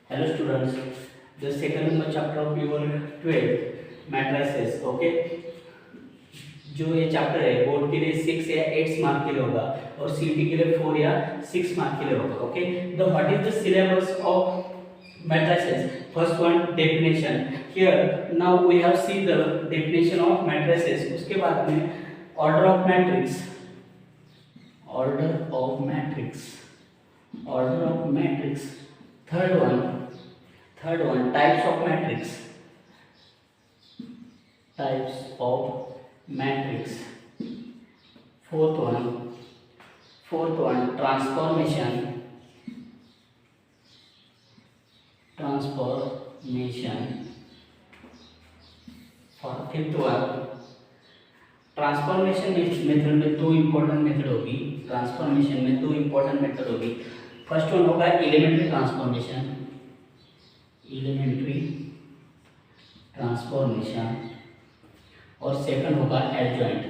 Hello students, the second number chapter of your 12th matrices. Okay, जो ये chapter है board के लिए 6 या 8 मार्क के लिए होगा और सीटी के लिए 4 या 6 मार्क के लिए होगा. Okay, the what is the syllabus of matrices? First one, definition. Here now we have see the definition of matrices. उसके बाद में order of matrix, order of matrix, order of matrix. Third one, types of matrix, types of matrix. Fourth one, transformation. Fifth one, transformation method में दो important method होगी. Transformation में दो important method होगी. First one होगा elementary transformation, और second होगा adjoint.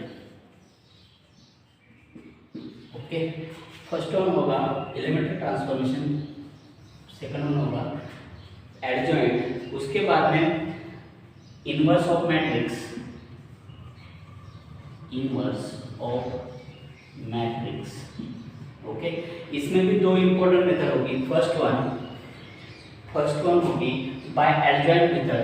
Okay, first one होगा एलिमेंट्री ट्रांसफॉर्मेशन, सेकंड वन होगा एडजॉइंट. उसके बाद में इनवर्स ऑफ मैट्रिक्स, ओके. इसमें भी दो इंपॉर्टेंट मेथड होगी. फर्स्ट वन होगी by adjoint method,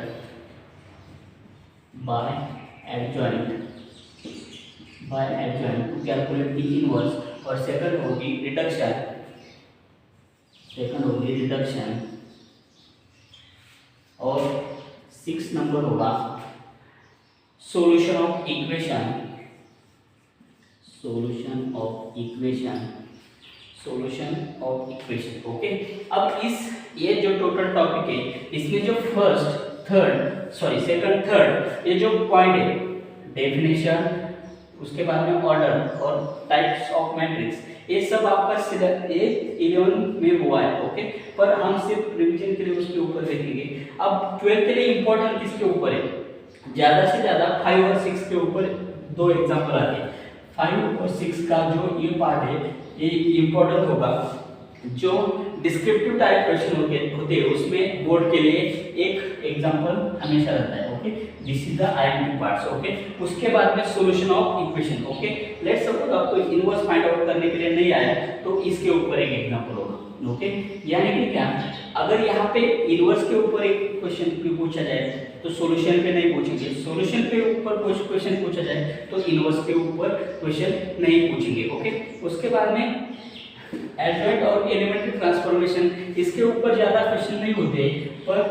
to calculate the inverse. और सेकंड होगी रिडक्शन. और 6 नंबर होगा सॉल्यूशन ऑफ इक्वेशन. ओके. अब ये जो टोटल टॉपिक है इसमें जो सेकंड थर्ड ये जो पॉइंट है, डेफिनेशन, उसके बाद में ऑर्डर और टाइप्स ऑफ मैट्रिक्स, ये सब आपका ये 11 में हुआ है. ओके, पर हम सिर्फ रिवीजन के लिए उसके ऊपर देखेंगे. अब 12 के लिए इंपॉर्टेंट किसके ऊपर है? ज्यादा से ज्यादा 5 और 6 के ऊपर दो एग्जांपल आते हैं. 5 और 6 का जो ये पार्ट है ये इंपॉर्टेंट होगा. जो डिस्क्रिप्टिव टाइप क्वेश्चन होते हैं उसमें बोर्ड के लिए एक एग्जांपल हमेशा रहता है. Okay, this is the IMP parts. Okay, उसके बाद में solution of equation. Okay, let's suppose आपको इनवर्स फाइंड आउट करने के लिए नहीं आया तो इसके ऊपर एक एग्जांपल होगा. ओके, यानी कि क्या, अगर यहाँ पे इनवर्स के ऊपर एक क्वेश्चन पूछा जाए तो सॉल्यूशन पे नहीं पूछेंगे. सॉल्यूशन पे ऊपर क्वेश्चन पूछा जाए तो इनवर्स के ऊपर क्वेश्चन नहीं पूछेंगे. ओके, उसके बाद में एडजॉइंट और एलिमेंट्री ट्रांसफॉर्मेशन, इसके ऊपर ज्यादा क्वेश्चन नहीं होते, पर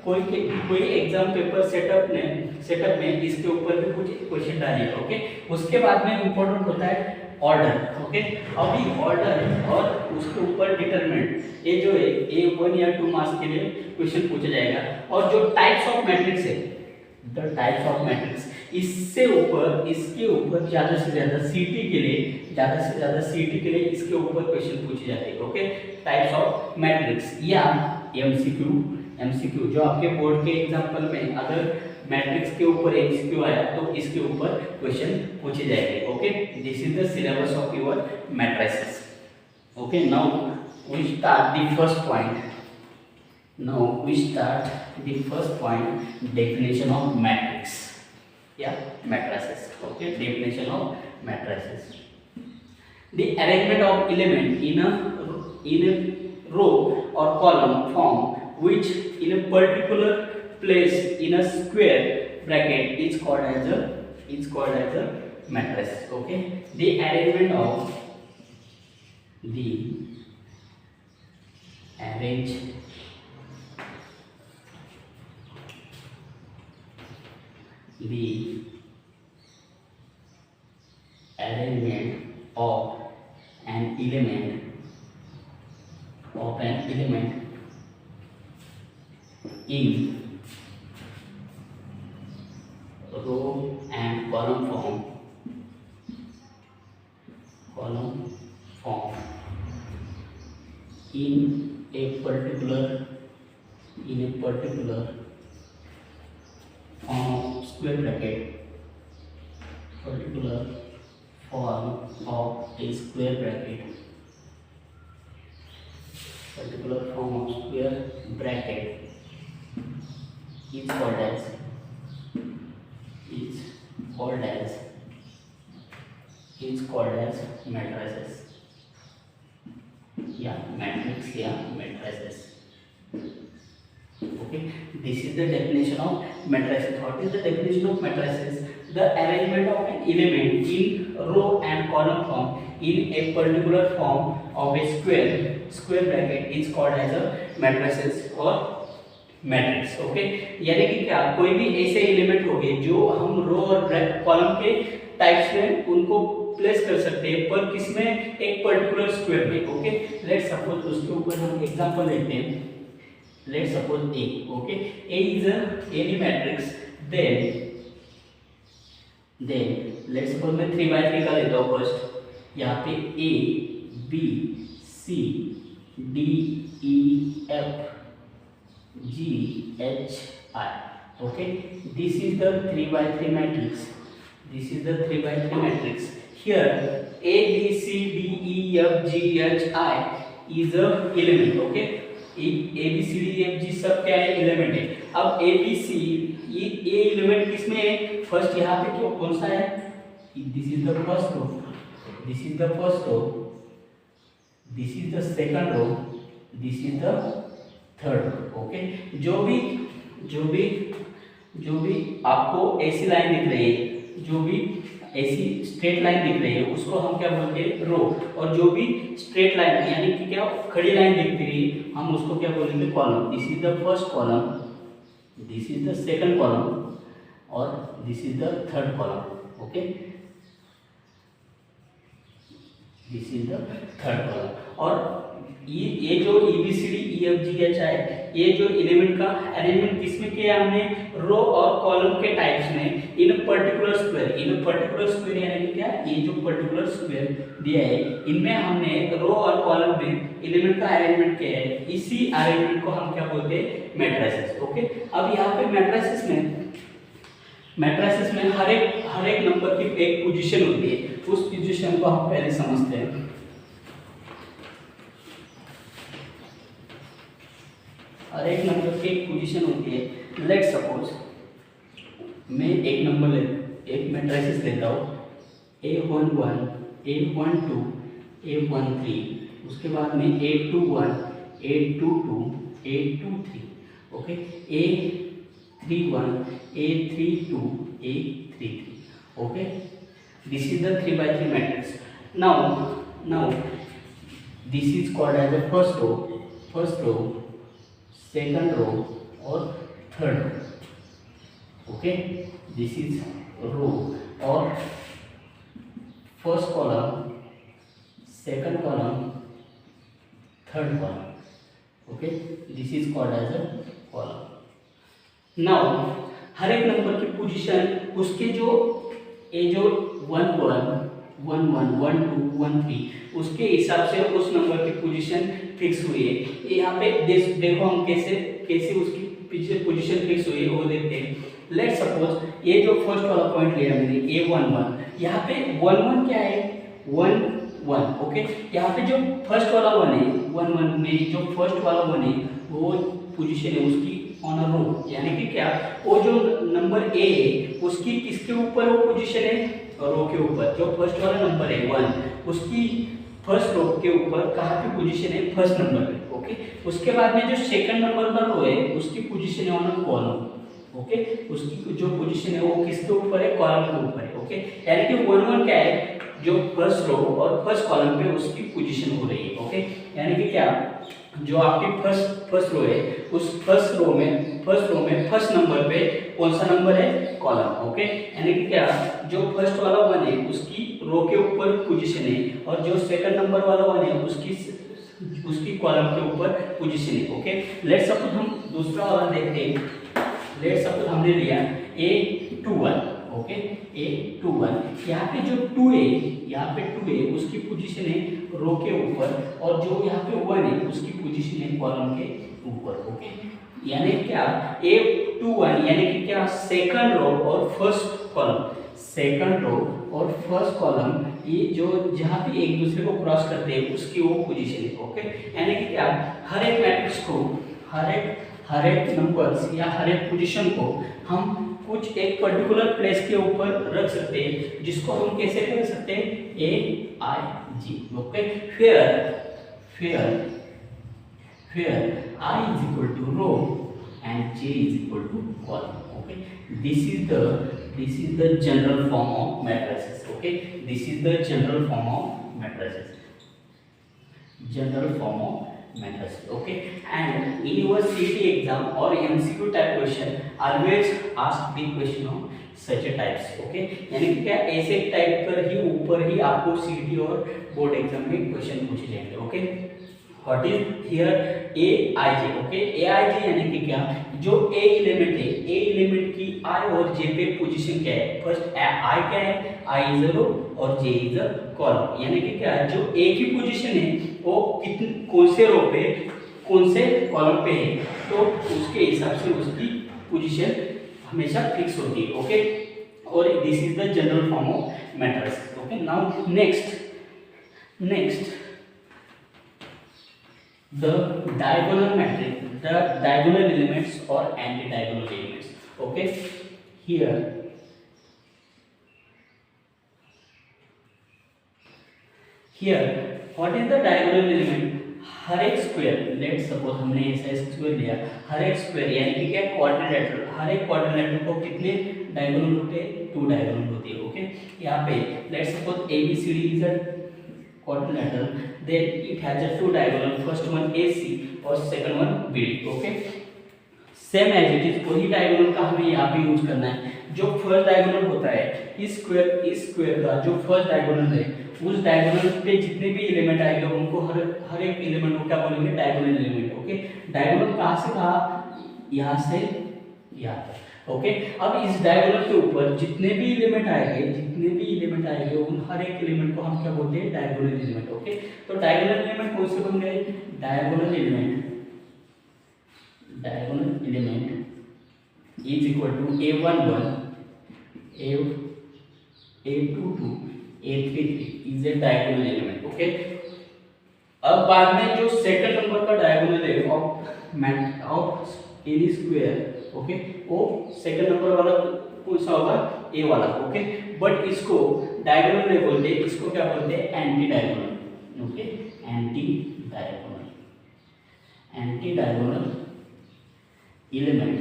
कोई एग्जाम पेपर सेटअप में इसके ऊपर भी कुछ क्वेश्चन डालिए. ओके, उसके बाद में इंपॉर्टेंट होता है ऑर्डर. ओके, अभी ऑर्डर और उसके ऊपर डिटरमिनेंट, ये जो है ये 1 या 2 मार्क्स के लिए क्वेश्चन पूछा जाएगा. और जो टाइप्स ऑफ मैट्रिक्स है, द टाइप्स ऑफ मैट्रिक्स, इसके ऊपर ज्यादा से ज्यादा सीटी के लिए इसके ऊपर क्वेश्चन पूछे जाते हैं. ओके, टाइप्स ऑफ मैट्रिक्स या एमसीक्यू जो आपके बोर्ड के एग्जांपल में अगर मैट्रिक्स के ऊपर एमसीक्यू आया तो इसके ऊपर क्वेश्चन पूछे जाएंगे. Okay, this is the syllabus of your matrices. Okay, now we start the first point, definition of matrix. Matrices. Okay, definition of matrices. The arrangement of element in a row or column form which in a particular place in a square bracket is called as a matrix. Okay, the arrangement of an element in row and column form in a particular square bracket, particular form of a square bracket particular form of square bracket is called as matrices या matrix या matrices. Okay, this is the definition of matrices. What is the definition of matrices? The arrangement of an element in row and column form in a particular form of a square bracket is called as a matrices or matrix. Okay, यानी कि क्या कोई भी ऐसे element हो गए जो हम रो और कॉलम के टाइप्स में उनको प्लेस कर सकते हैं पर किसमें एक पर्टिकुलर स्क्वायर में. ओके, लेट्स सपोज उसके ऊपर हम एग्जांपल लेते हैं. Let's suppose A. Okay, A is any matrix. Then let's suppose मैं 3x3 का लेता हूँ फर्स्ट. यहाँ पे A, B, C, D, E, F, G, H, I. Okay, this is the 3x3 matrix. Here A, B, C, D, E, F, G, H, I is a element. Okay, A B C D E F G सब क्या है, element है. अब A B C ये element किसमें है, first यहाँ पे क्यों कौन सा है, this is the first row, this is the second row, this is the third row. Okay, जो भी आपको ऐसी लाइन दिख रही है, जो भी ऐसी स्ट्रेट लाइन दिख रही है उसको हम क्या बोलते हैं, रो. और जो भी स्ट्रेट लाइन यानी कि क्या खड़ी लाइन दिख रही है हम उसको क्या बोलेंगे, column. This is the first column, this is the second column और this is the third column. Okay, this is the third column. और ये जो EBCDEFGH है, ये जो एलिमेंट का अरेंजमेंट किसमें किया हमने, रो और कॉलम के टाइप्स में इन पर्टिकुलर स्क्वायर यानी कि क्या, ये जो पर्टिकुलर स्क्वायर दिया है इनमें हमने रो और कॉलम में एलिमेंट का अरेंजमेंट किया है. इसी अरेंजमेंट को हम क्या बोलते हैं, मैट्रिसेस. ओके, अब यहाँ पे मैट्रिसेस में हर एक नंबर की एक पोजीशन होती है. उस पोजीशन को हम पहले समझते हैं. हर एक नंबर की एक पोजीशन होती है. लेट्स सपोज मैं एक मैट्रिसेस लेता हूँ, A11, A12, A13, उसके बाद में A21, A22, A23. Okay, A31, A32, A33. Okay, this is the 3x3 matrix. Now this is called as the first row, second row और third row. Okay, this is row और first column, second column, third column. Okay, this is called as a column. Now हर एक नंबर की position उसके जो 1 1 1 2 1 3 उसके हिसाब से उस नंबर की पोजीशन फिक्स हुई है. यहाँ पे देखो हम कैसे उसकी पीछे पोजीशन फिक्स हुई है वो देखते हैं. लेट्स सपोज ये जो फर्स्ट वाला पॉइंट लिया मैंने A11, यहाँ पे 1 1 क्या है, 1 1. ओके, यहाँ पे जो फर्स्ट वाला 1 है, 1 1 में जो फर्स्ट वाला 1 है वो पोजीशन है उसकी ऑन अ रो. यानी कि क्या, वो जो नंबर A है उसकी किसके ऊपर वो पोजीशन है, रो के ऊपर. जो फर्स्ट वाला नंबर है 1 उसकी फर्स्ट रो के ऊपर कहाँ पे पोजीशन है, फर्स्ट नंबर पे. ओके, उसके बाद में जो सेकंड नंबर का रो है उसकी पोजीशन है ऑन अ कॉलम. ओके, उसकी जो पोजीशन है वो किसके ऊपर है, कॉलम के ऊपर है. ओके, यानी कि 1 1 क्या है, जो फर्स्ट रो और फर्स्ट कॉलम पे उसकी पोजीशन हो रही है. ओके, यानी कि क्या, जो आपकी फर्स्ट रो है उस फर्स्ट रो में फर्स्ट नंबर पे कौन सा नंबर है, कॉलम. ओके, यानी कि क्या, जो फर्स्ट वाला 1 है उसकी रो के ऊपर पोजीशन है और जो सेकंड नंबर वाला 1 है उसकी कॉलम के ऊपर पोजीशन है. ओके, लेट्स सपोज हम दूसरा वाला देखते हैं. लेट्स सपोज हमने लिया A21. ओके, A21, यहाँ पे जो 2 है उसकी पोजीशन है रो के ऊपर और जो यहाँ पे 1 है उसकी पोजीशन है कॉलम के ऊपर. ओके, यानी क्या, A21 यानी कि क्या, सेकंड रो और फर्स्ट कॉलम ये जो जहाँ पे एक दूसरे को क्रॉस करते हैं उसकी वो पोजीशन है। ओके, यानी कि क्या, हर एक मैट्रिक्स को, हर एक नंबर्स या हर एक पोजीशन को हम कुछ एक पर्टिकुलर प्लेस के ऊपर रख सकते हैं, जिसको हम कैसे कर सकते हैं, A I G. Okay, where I is equal to row and j is equal to column. Okay, this is the general form of matrices. Okay, this is the general form of matrices. Okay, and in your CET exam or MCQ type question, always ask the question of such a types. Okay, यानी कि क्या, ऐसे type पर ही ऊपर ही आपको CET और board exam में question पूछे जाएंगे। Okay, what is here A I J. Okay, A I J यानी कि क्या, जो ए एलिमेंट है, ए एलिमेंट की आई और जे पे पोजीशन क्या है, फर्स्ट आई क्या है, आई इज अ रो और जे इज अ कॉलम। यानी कि क्या, जो ए की पोजीशन है वो कितने, कौन से रो पे, कौन से कॉलम पे है, तो उसके हिसाब से उसकी पोजीशन हमेशा फिक्स होती है। ओके, और this is the general form of matrix. Okay, now next the diagonal matrix, the diagonal elements or anti-diagonal elements. Okay, here what is the diagonal element, हर एक स्क्वायर, लेट सपोज हमने ऐसा square लिया, हर एक square यानी कि क्या, quadrilateral, हर एक quadrilateral को कितने डायगोनल होते हैं, 2 डायगोनल होती है। ओके, यहाँ पे let suppose ABCD is a quadrilateral, then it has a 2 diagonal, first one AC और second one BD. Okay, same as it is वही डायगोनल का हमें यहाँ पे यूज करना है। जो फर्स्ट डायगोनल होता है, इस स्क्वायर का जो फर्स्ट डायगोनल है, उस डायगोनल पे जितने भी एलिमेंट आएंगे उनको हर एक एलिमेंट को क्या बोलेंगे, डायगोनल एलिमेंट। ओके, डायगोनल कहाँ से कहाँ, यहाँ से यहाँ तक। ओके, अब इस डायगोनल के ऊपर जितने भी एलिमेंट आएंगे उन हर एक एलिमेंट को हम क्या बोलते हैं, डायगोनल एलिमेंट। ओके, तो डायगोनल एलिमेंट कौन से बन गए, diagonal element is equal to A11 A22 A33 is a diagonal element. Okay, अब बाद में जो सेकंड नंबर का डायगोनल है ऑफ एनी स्क्वायर, ओके, वो सेकंड नंबर वाला कौन सा होगा, ए वाला। ओके, बट इसको डायगोनल नहीं बोलते, इसको क्या बोलते हैं, anti diagonal. Okay, anti diagonal element,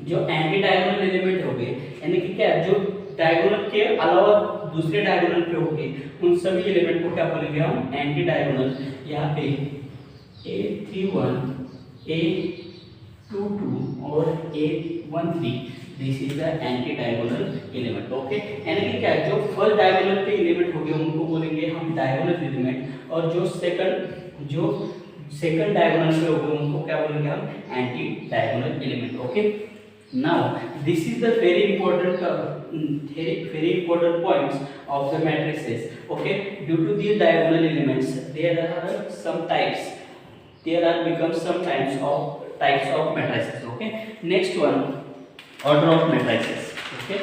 जो एंटी डायगोनल एलिमेंट हो गए, यानी कि क्या, जो डायगोनल के अलावा दूसरे डायगोनल पे हो गए, उन सभी एलिमेंट को क्या बोलेंगे हम, एंटी डायगोनल। यहाँ पे A31 A22 और A13, this is the anti diagonal element. Okay, यानी कि क्या, जो फर्स्ट डायगोनल पे एलिमेंट हो गए उनको बोलेंगे हम डायगोनल एलिमेंट, और जो सेकंड डायगोनल पे हो गए उनको क्या बोलेंगे हम, anti diagonal element. Okay, now this is the very important points of the matrices. Okay, due to these diagonal elements there are some types, there are become some types of matrices. Okay, next one, order of matrices. Okay,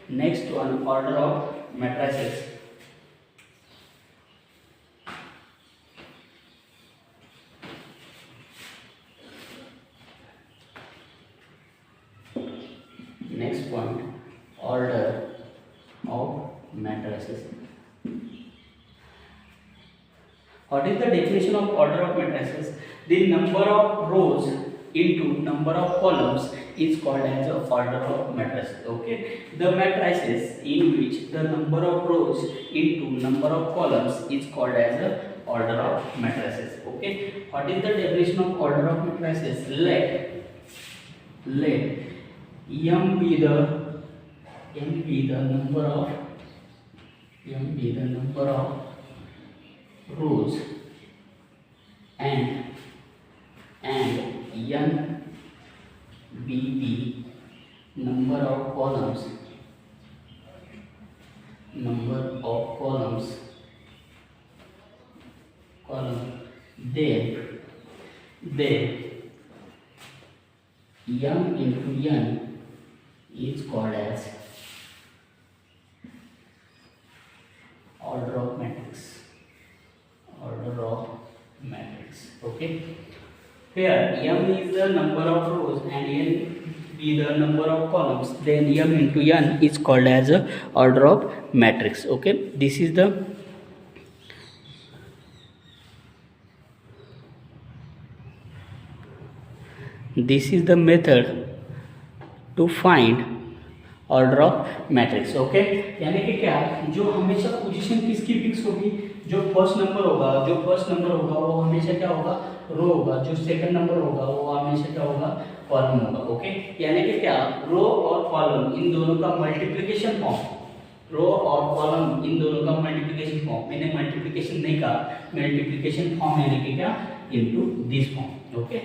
next one, order of matrices. Next point, order of matrices. What is the definition of order of matrices? The number of rows into number of columns is called as a order of matrices. Okay, the matrices in which the number of rows into number of columns is called as a order of matrices. Okay, what is the definition of order of matrices? Let M be the number of rows and N be the number of columns then M into N is called as order here m is the number of rows and n be the number of columns, then m into n is called as a order of matrix. Okay, this is the method to find order of matrix. Okay, यानी कि क्या, जो हमेशा position किसकी fix होगी, जो first number होगा वो हमेशा क्या होगा, रो होगा. जो सेकंड नंबर होगा वो हमेशा क्या होगा, कॉलम होगा. ओके, यानी कि क्या, रो और कॉलम इन दोनों का मल्टीप्लिकेशन फॉर्म, मैंने मल्टीप्लिकेशन नहीं कहा, मल्टीप्लिकेशन फॉर्म यानी कि क्या, into this form. Okay,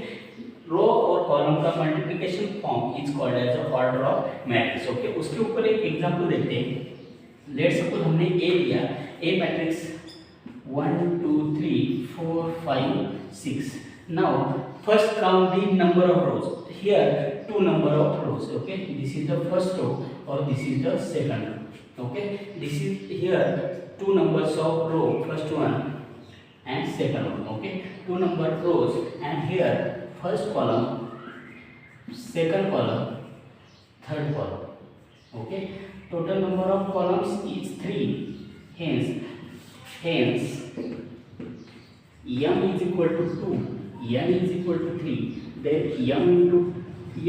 row और कॉलम का multiplication form is called as a order of matrix. Okay, उसके ऊपर एक एग्जांपल देखते हैं. लेट्स सपोज हमने ए लिया, a matrix 1 2 3 4 5 6. Now first count the number of rows. Here two number of rows. Okay, this is the first row और this is the second row. Okay, this is here two numbers of row, first one and second one. Okay, two number rows and here first column, second column, third column. Okay, total number of columns is 3. Hence m is equal to 2, n is equal to 3, then m into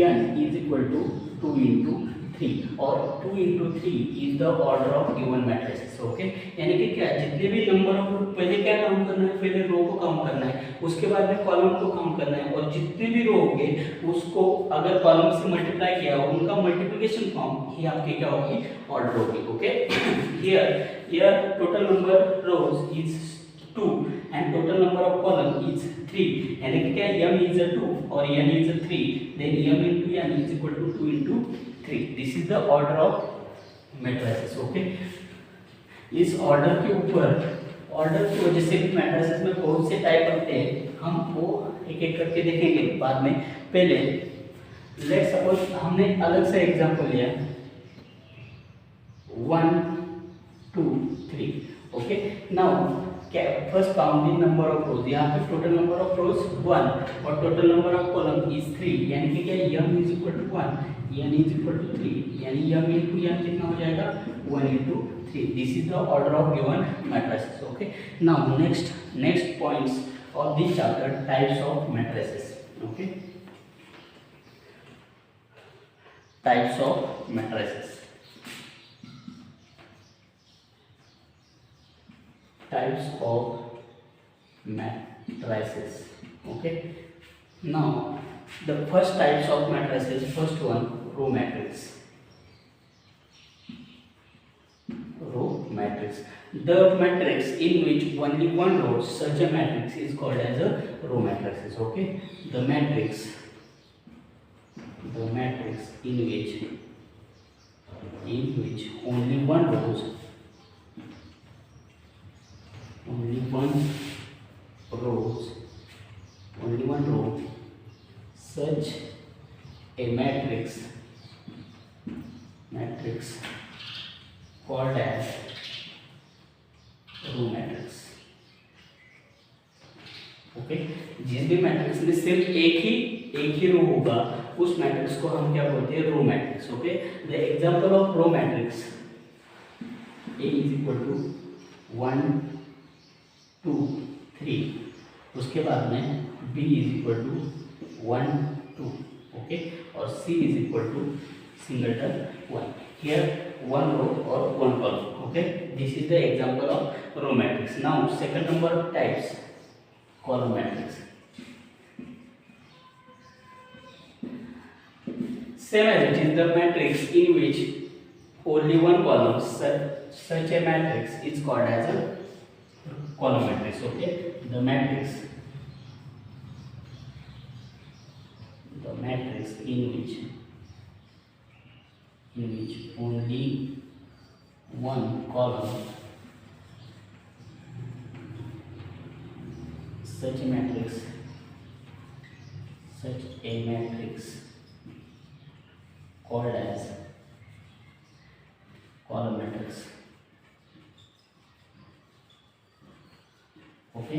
n is equal to 2 into 3 और 2 into 3 is the order of given matrices. Okay, यानी कि क्या, जितने भी number of, पहले क्या काम करना है, पहले रो को काम करना है, उसके बाद में कॉलम को काम करना है, और जितने भी रो होंगे उसको अगर कॉलम से मल्टीप्लाई किया उनका मल्टीप्लिकेशन फॉर्म ही आपकी क्या होगी, ऑर्डर होगी. Okay, here total number rows is 2 and total number of column is 3, यानी कि क्या, m is a 2 और n is a 3, then m into n is equal to 2 into 3. This is the order of matrices. Okay, इस order के ऊपर, order की वजह से मैट्रिसेस में बहुत से टाइप होते हैं, हम वो एक एक करके देखेंगे बाद में. पहले लेट्स सपोज हमने अलग से एग्जांपल लिया 1 2 3. Okay, now first count the number of rows. यहाँ पे टोटल नंबर ऑफ रोज 1 और total number of column is 3, यानी कि क्या, m is equal to 1, n is equal to 3, यानी m into n कितना हो जाएगा, 1 into 3. This is the order of given matrices. Okay, now next points of this chapter, types of matrices. Okay, types of matrices. Types of matrices. Okay, now the first types of matrices, first one, row matrix. The matrix in which only one row, such a matrix is called as a row matrices. Okay, the matrix in which only one row, such a matrix called as row matrix. Okay, जिस भी matrix में सिर्फ एक ही रो होगा उस matrix को हम क्या बोलते हैं, row matrix. Okay, the example of row matrix, A is equal to 1 2 3, उसके बाद में B is equal to 1 2. Okay, और C is equal to singleton 1. Here one row or one column. Okay, this is the example of row matrix. Now second number of types, column matrix. Same as it is the matrix in which only one column, such a matrix is called as a column matrix. Okay, the matrix in which only one column, such a matrix called as column matrix. Okay,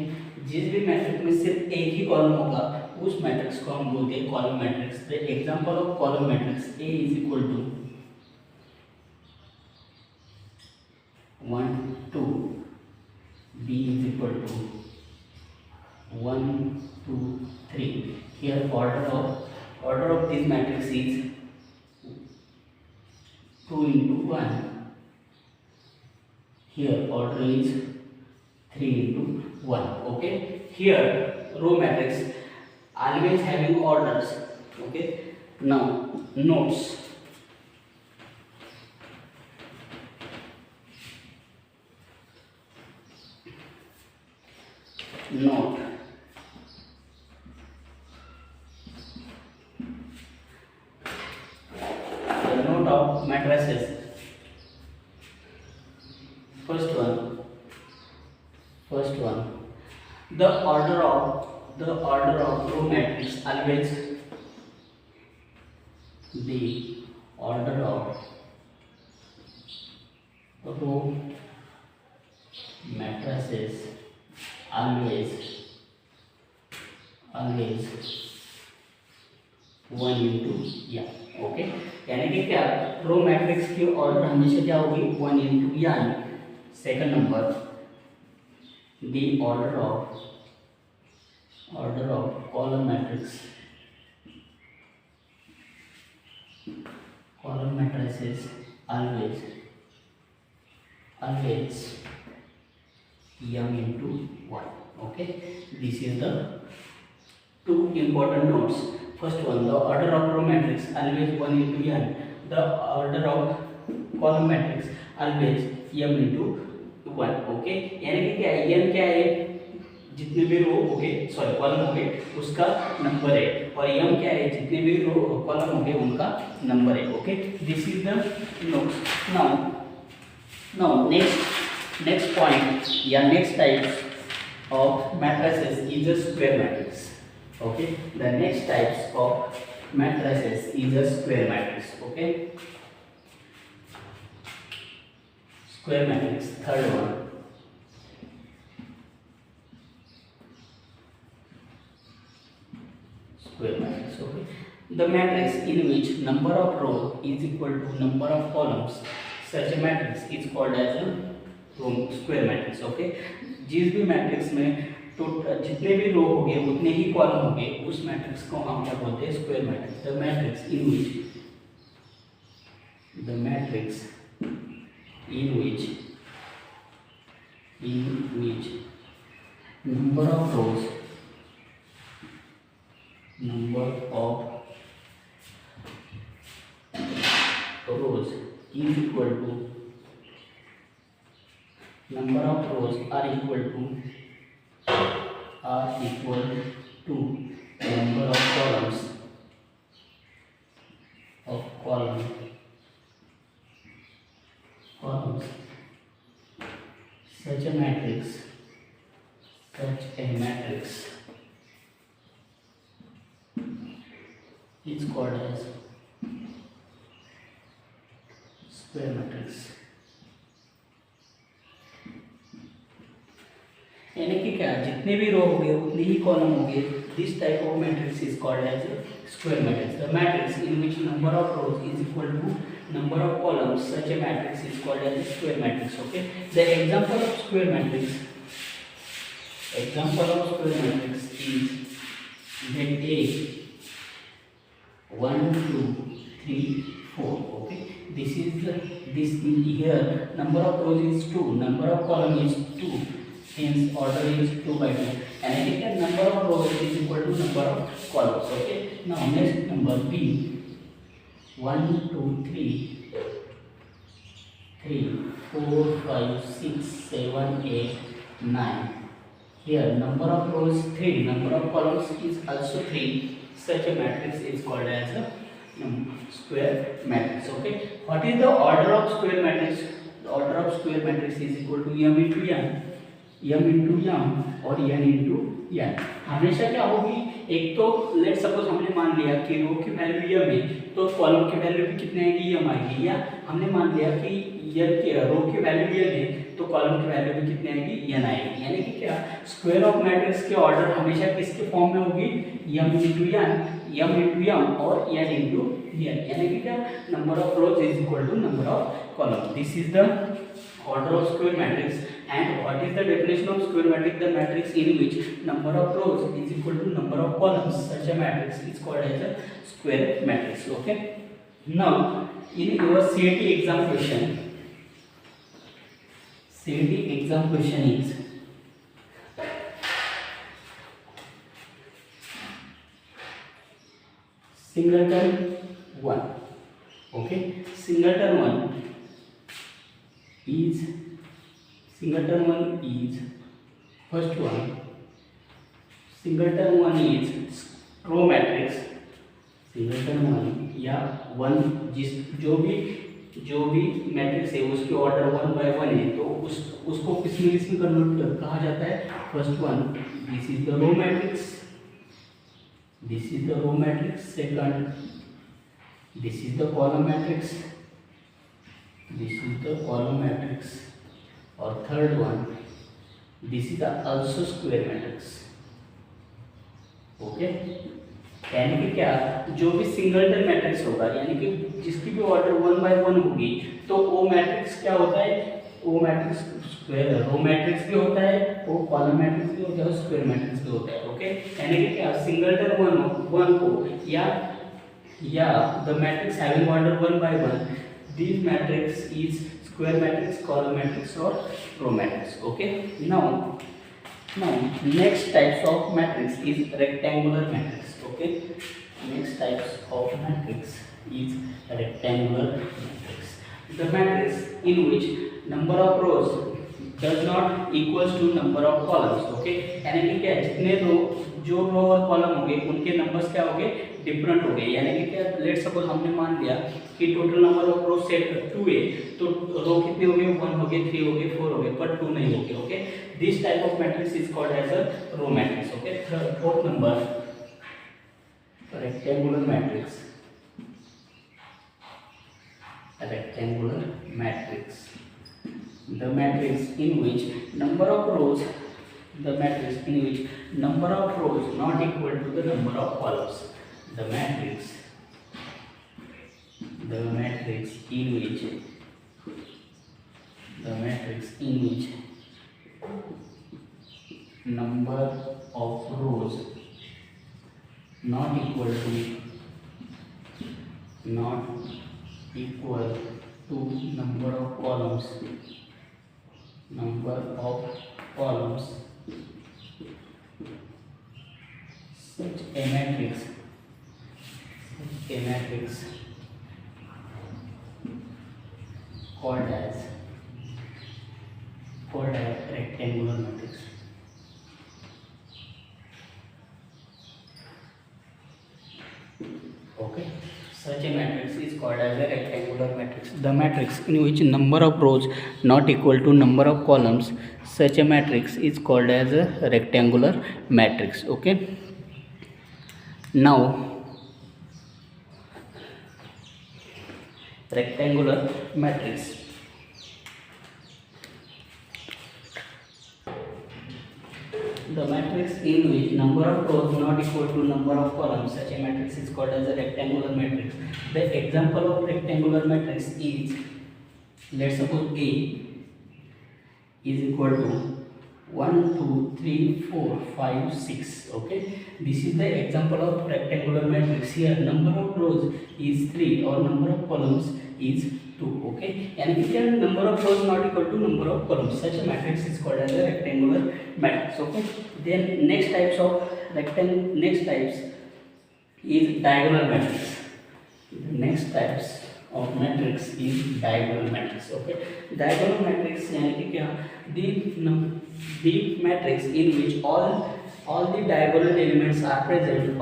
जिस भी matrix में सिर्फ एक ही column होगा उस matrix को हम बोलते हैं column matrix. The example of column matrix A is equal to 1 2, B is equal to 1 2 3. Here order of this matrix is 2 into 1. Here order is 3 into 1. Okay. Here row matrix always having orders. Okay. Now notes. Note. The note of matrices. First one. The order of row matrix always. The order of row matrices always 1 into n. Okay, यानी कि क्या row matrix की order हमेशा क्या होगी 1 into n. Second number the order of column matrix is always m into 1. Okay, this is the two important notes. First one, the order of row matrix always 1 into n. The order of column matrix always m into 1. Okay, यानी कि क्या n क्या है, जितने भी रो हो गए sorry column हो गए उसका नंबर है, और m क्या है, जितने भी रो कॉलम हो गए उनका नंबर है. Okay, this is the notes. Now next point या next types of matrices is a square matrix. Okay, the next types of matrices is a square matrix. Okay, square matrix, third one. Square matrix. Okay, the matrix in which number of rows is equal to number of columns, such a matrix is called as a square matrix. Okay, जिस भी matrix में तो जितने भी row होंगे उतने ही column होंगे उस मैट्रिक्स को हम क्या बोलते हैं, square matrix. The matrix in which number of rows is equal to number of rows are equal to number of columns such a matrix is called as square matrix. यानी कि क्या जितने भी रो होंगे उतने ही कॉलम होंगे. This type of matrix is called as square matrix. The matrix in which number of rows is equal to number of columns, such a matrix is called as square matrix. Okay, the example of square matrix is let A 1 2 3 4. Okay, this here number of rows is 2, number of column is 2, hence order is 2 by 2, and again number of rows is equal to number of columns. Okay, now next number B 1 2 3 4 5 6 7 8 9. Here number of rows 3, number of columns is also 3. Such a matrix is called as a square matrix. Okay, what is the order of square matrix? The order of square matrix is equal to m into n, और n into n. हमेशा क्या होगी, एक तो late suppose हमने मान लिया कि रो की वैल्यू यम है, तो कॉलम की वैल्यू भी कितने आएगी, यम आएगी। या हमने मान लिया कि यम की रो की वैल्यू यम है, तो कॉलम की वैल्यू भी कितनी आएगी, यन आएगी। यानी कि क्या, स्क्वायर ऑफ मैट्रिक्स के ऑर्डर हमेशा किसके फॉर्म में होगी, यम इंटू यम और एन इंटू एन। यानी कि क्या, number of rows is equal to number of column. This is the order of square matrix. And what is the definition of square matrix? The matrix in which number of rows is equal to number of columns. Such a matrix is called as a square matrix. Okay, now in your CET exam question is singleton 1. Okay, singleton 1 is first one. Singleton 1 is row matrix. Singleton 1 या 1 जो भी matrix है उसके order 1 by 1 है, तो उसको किसमें convert कहा जाता है, first one. This is the row matrix, second this is the column matrix, और third one this is also square matrix. Okay, यानी कि क्या, जो भी सिंगलटन मैट्रिक्स होगा, यानी कि जिसकी भी ऑर्डर 1 by 1 होगी, तो वो मैट्रिक्स क्या होता है, वो मैट्रिक्स स्क्वायर रो मैट्रिक्स भी होता है, वो कॉलम मैट्रिक्स भी होता है, स्क्वायर मैट्रिक्स भी होता है। ओके, यानी कि क्या, सिंगलटन 1 को या the matrix having order 1 by 1, this matrix is square matrix, column matrix और row matrix. Okay, now next types of matrix is rectangular matrix. Okay, next types of matrix is rectangular matrix. The matrix in which number of rows does not equals to number of columns. Okay, यानी कि क्या, जितने जो रो और column होंगे उनके numbers क्या होंगे, डिफरेंट हो गए। यानी कि क्या, लेट सपोज हमने मान लिया कि total number of row set 2 है, तो रो कितने हो गए, 1 हो गए, 3 हो गए, 4 हो गए, पर 2 नहीं हो गए। Okay, this type of matrix is called as a row matrix. Okay, fourth number, rectangular matrix the matrix in which number of rows not equal to the number of columns. The matrix in which number of rows not equal to number of columns, such a matrix called as rectangular matrix. Okay, such a matrix is called as a rectangular matrix. The matrix in which number of rows not equal to number of columns, such a matrix is called as a rectangular matrix. Okay, now rectangular matrix. The matrix in which number of rows not equal to number of columns, such a matrix is called as a rectangular matrix. The example of rectangular matrix is, let's suppose A is equal to 1 2 3 4 5 6. Okay, this is the example of rectangular matrix. Here number of rows is 3 or number of columns is 2. Okay, and if here number of rows not equal to number of columns, such a matrix is called as a rectangular matrix. Okay, then next types is diagonal matrix. Next types of matrix is diagonal matrix. Okay, diagonal matrix यानी कि क्या, the matrix in which all the diagonal elements are present and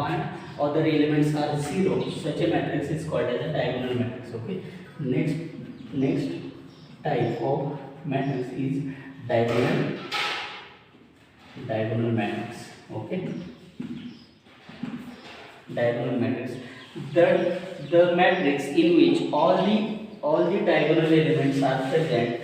other elements are zero. Such a matrix is called as a diagonal matrix. Okay, next type of matrix is diagonal matrix. Okay, diagonal matrix. The matrix in which all the diagonal elements are present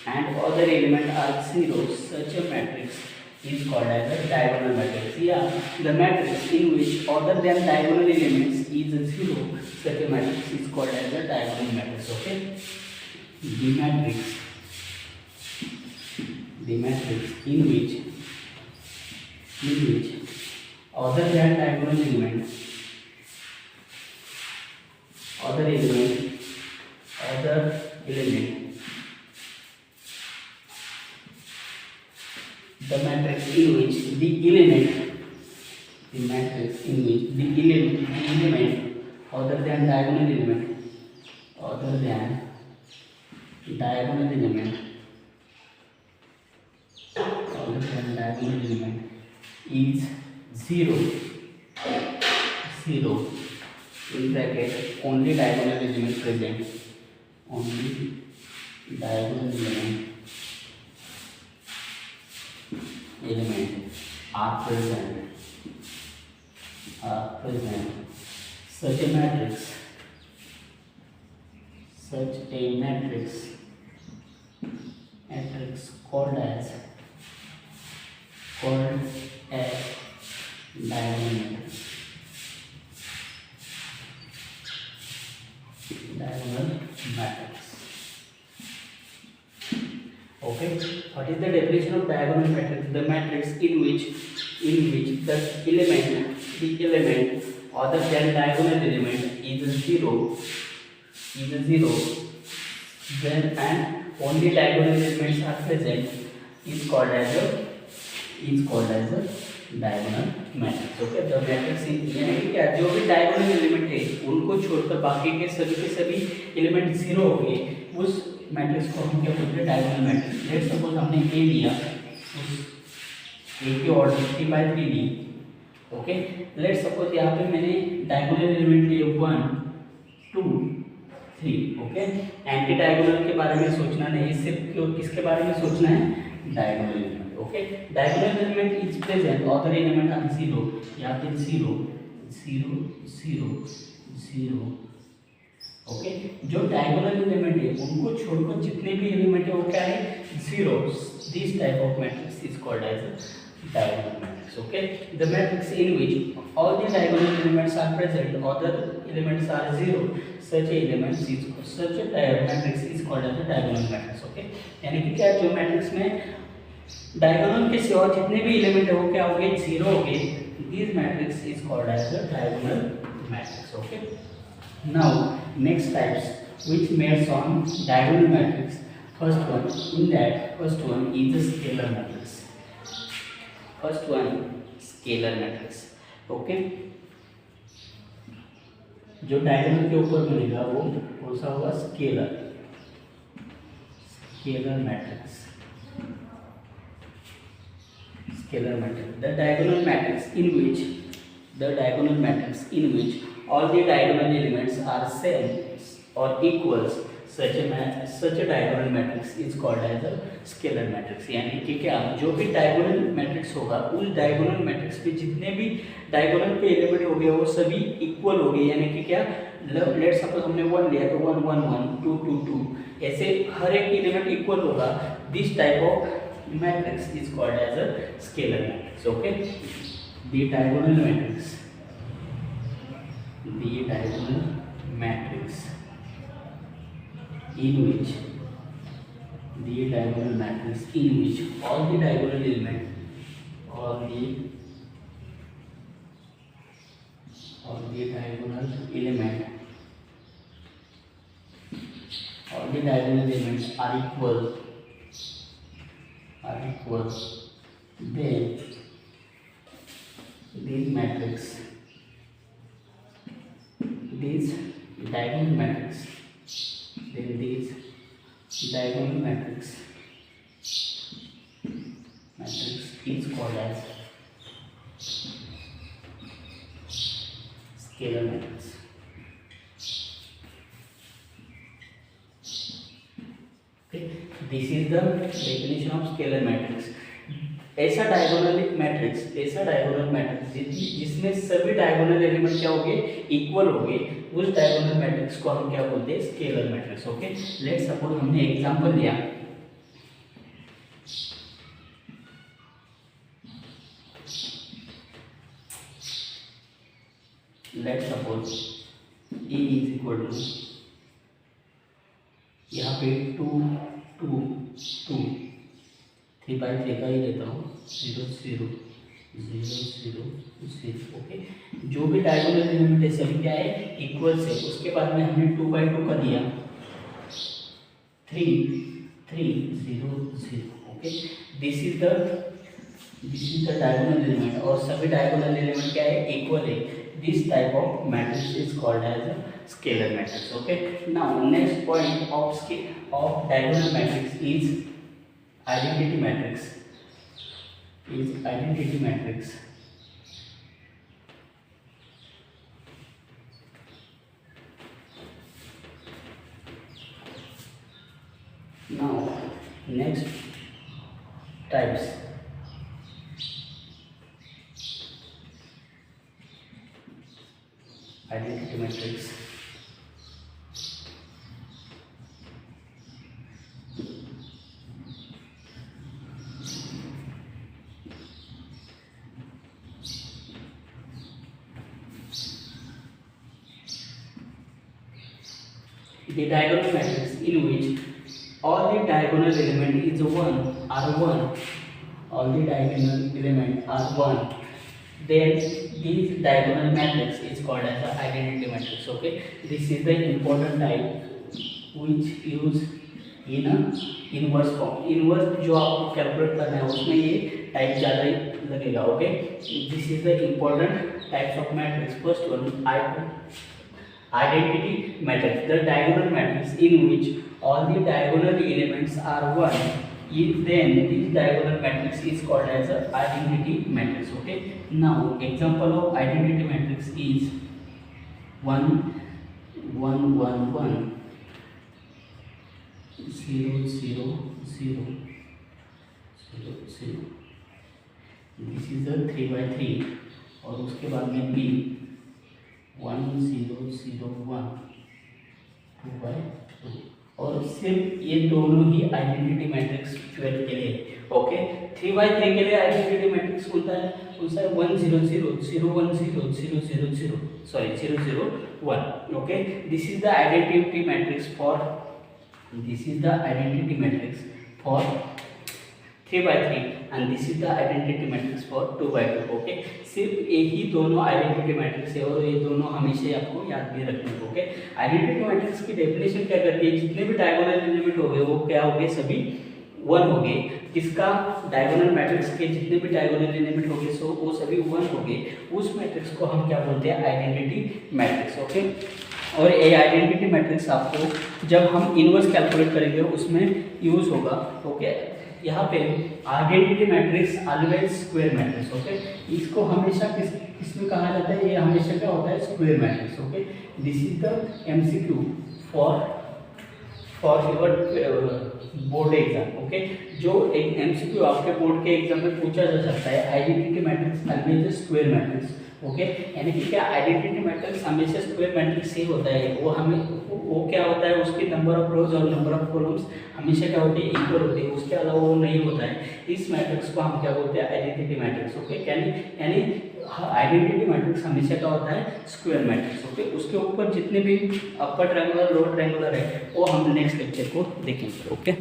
and other elements are zero, such a matrix is called as a diagonal matrix. Yeah, the matrix in which other than diagonal elements is zero, such a matrix is called as a diagonal matrix. Okay, the matrix in which other than diagonal element other element the matrix in which the element other than diagonal element is zero in bracket only diagonal element present are present such a matrix called as diagonal matrix. Okay, what is the definition of diagonal matrix? The matrix in which the element other than diagonal element is zero, then and only diagonal elements are present is called as a diagonal matrix. Okay, the matrix यानी कि क्या जो भी diagonal element है उनको छोड़कर बाकी के सभी एलिमेंट जीरो हो गए, उस मैट्रिक्स को हम क्या बोलते हैं? Diagonal matrix. लेट्स सपोज हमने ए लिया, उस ए की ऑर्डर 3/3 ली. ओके, लेट्स सपोज यहाँ पे मैंने डायगोनल एलिमेंट लिए 1 2 3. ओके, एंटी डायगोनल के बारे में सोचना नहीं, सिर्फ किसके बारे में सोचना है? Diagonal element. Okay, diagonal element is present, other element are zero. यहाँ पे 0 0 0 0. ओके, जो डायगोनल एलिमेंट है उनको छोड़कर जितने भी एलिमेंट है वो क्या है? Zero. This type of matrix is called as diagonal matrix. Okay, the matrix in which all the diagonal elements are present, other elements are zero, such a matrix is called as a diagonal matrix. Okay, यानी कि क्या, जो matrix में diagonal के सिवा जितने भी element है वो क्या हो गए? जीरो हो गए. This matrix is called as a diagonal matrix. Okay, now next types which mates on diagonal matrix. First one is a scalar matrix. Okay, जो डायगोनल के ऊपर बनेगा वो कौन सा होगा? Scalar matrix. The diagonal matrix in which all the diagonal elements are same or equals, such a diagonal matrix is called as a scalar matrix. यानी कि क्या, जो भी diagonal matrix होगा उस diagonal matrix पे जितने भी diagonal पे एलिमेंट हो गए वो सभी इक्वल हो गए. यानी कि क्या, लेट्स सपोज हमने 1 लिया तो 1 1 1 2 2 2, ऐसे हर एक एलिमेंट इक्वल होगा. This type of matrix is called as a scalar matrix. Okay, the diagonal matrix in which all the diagonal element are equal, then this diagonal matrix is called as scalar matrix. Okay, this is the definition of scalar matrix. ऐसा diagonal matrix जिसमें सभी diagonal element क्या होंगे, equal होंगे, उस diagonal matrix को हम क्या बोलते हैं, scalar matrix. Okay, let suppose हमने एग्जांपल लिया, let suppose E is equal to, यहाँ पे 2 2 2 3/3 का ही लेता हूँ, 0 0 0 0 0। ओके, जो भी डायगोनल एलिमेंट है सभी क्या है, इक्वल से। उसके बाद में हमने 2/2 का दिया, 3 3 0 0। Okay, this is the diagonal element, और सभी डायगोनल एलिमेंट क्या है, इक्वल है। This type of matrix is called as a scalar matrix. Okay, now next point of diagonal matrix is identity matrix. Now next types, identity matrix. The diagonal matrix in which all the diagonal element is 1 are 1, all the diagonal element are 1, then this diagonal matrix is called as an identity matrix. Okay, this is the important type which use in a inverse form. Inverse जो आपको calculate करना है उसमें ये type ज़्यादा ही लगेगा. Okay, this is the important types of matrix. First one, identity matrix, the diagonal matrix in which all the diagonal elements are 1, then this diagonal matrix is called as a identity matrix. Okay, now example of identity matrix is 1 1 1 1 0 0 0 0 0. This is the 3/3, और उसके बाद में B 1 0 0 1 2/2, और सिर्फ ये दोनों ही identity matrix 12 के लिए. ओके, 3/3 के लिए आइडेंटिटी मैट्रिक्स होता है 1 0 0 0 1 0 0 0 0, sorry 0 0 1. Okay, this is the identity matrix for 3/3 and this is the identity matrix for 2/2. Okay, सिर्फ यही दोनों आइडेंटिटी मैट्रिक्स है, और ये दोनों हमेशा आपको याद भी रखने हैं. ओके, आइडेंटिटी मैट्रिक्स की डेफिनेशन क्या करती है, जितने भी डायगोनल एलिमेंट हो गए वो क्या हो गए, सभी 1 हो गए. किसका, डायगोनल मैट्रिक्स के जितने भी डायगोनल एलिमेंट हो गए वो सभी 1 हो गए. उस मैट्रिक्स को हम क्या बोलते हैं, आइडेंटिटी मैट्रिक्स. ओके, और ये आइडेंटिटी मैट्रिक्स आपको जब हम इनवर्स कैलकुलेट करेंगे उसमें यूज होगा. ओके, यहाँ पे identity matrix always square matrix. Okay, इसको हमेशा किस में कहा जाता है, ये हमेशा क्या होता है, square matrix. Okay, this is the MCQ for your board exam. Okay, जो एक एमसीक्यू आपके बोर्ड के एग्जाम में पूछा जा सकता है, identity matrix always square matrix. Okay, यानी कि क्या, आइडेंटिटी मैट्रिक्स हमेशा स्क्वायर मैट्रिक्स ही होता है. वो क्या होता है, उसके नंबर ऑफ रोज और नंबर ऑफ कॉलम्स हमेशा क्या होती है, इक्वल होती है. उसके अलावा वो नहीं होता है. इस मैट्रिक्स को हम क्या बोलते हैं, आइडेंटिटी मैट्रिक्स. ओके, यानी आइडेंटिटी मैट्रिक्स हमेशा क्या होता है, स्क्वायर मैट्रिक्स. ओके, उसके ऊपर जितने भी अपर ट्रायंगुलर लोअर ट्रायंगुलर है वो हम नेक्स्ट लेक्चर को देखेंगे. ओके.